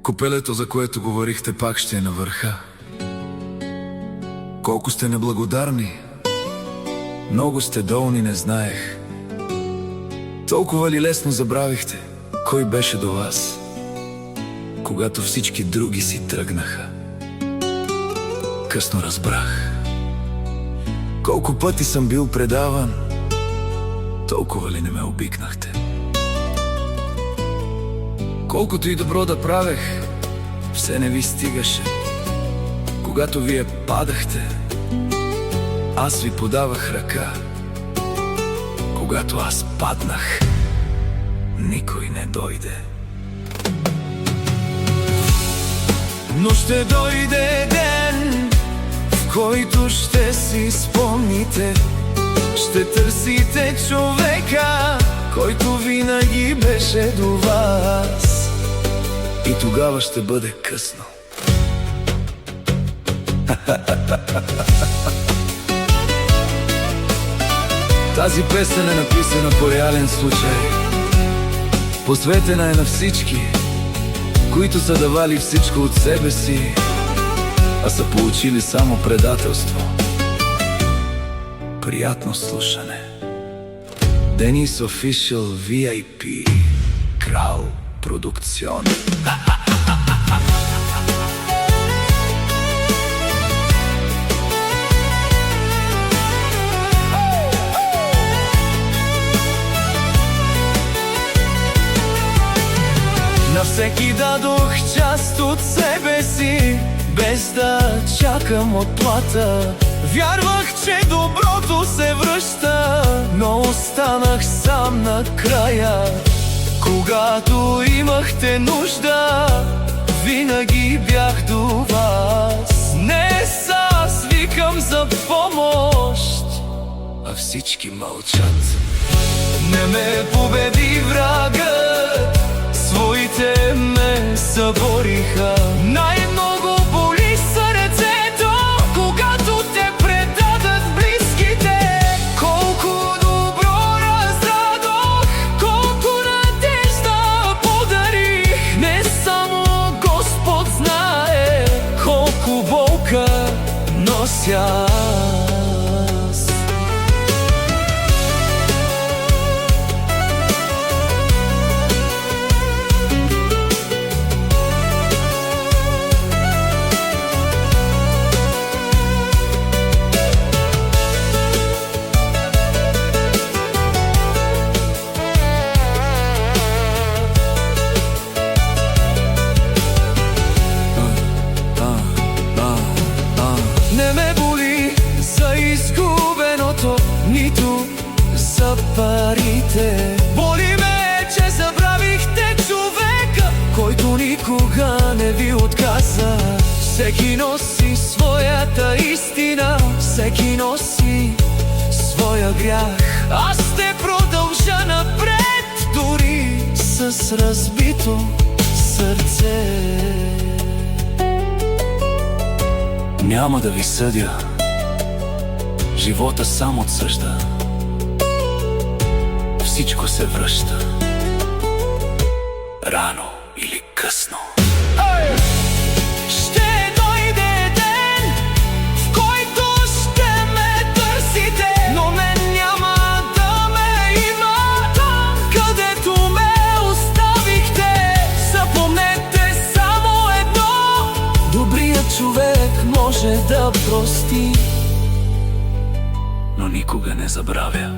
Купелето, за което говорихте, пак ще е на върха. Колко сте неблагодарни. Много сте долни, не знаех. Толкова ли лесно забравихте кой беше до вас, когато всички други си тръгнаха? Късно разбрах. Колко пъти съм бил предаван, толкова ли не ме обикнахте? Колкото и добро да правех, все не ви стигаше. Когато вие падахте, аз ви подавах ръка. Когато аз паднах, никой не дойде. Но ще дойде ден, в който ще си спомните. Ще търсите човека, който винаги беше до вас. И тогава ще бъде късно. Тази песен е написана по реален случай. Посветена е на всички, които са давали всичко от себе си, а са получили само предателство. Приятно слушане. Денис Official VIP Крал Продукцион. На всеки дадох част от себе си, без да чакам отплата. Вярвах, че доброто се връща, но останах сам накрая. Когато имахте нужда, винаги бях до вас. Не аз викам за помощ, а всички мълчат. Не ме победи врагът, своите ме събориха. Най-много боли сърцето, когато те предадат близките. Колко добро раздадох, колко надежда подарих. Не само Господ знае колко болка нося. Не ме боли за изгубеното, нито за парите. Боли ме, че забравихте човека, който никога не ви отказа. Всеки носи своята истина, всеки носи своя грях. Аз ще продължа напред, дори с разбито сърце. Няма да ви съдя, живота сам отсъжда. Всичко се връща, рано или късно. Ще дойде ден, в който ще ме търсите, но мен няма да ме има там, където ме оставихте. Запомнете само едно: добрият човек може да прости, но никога не забравя.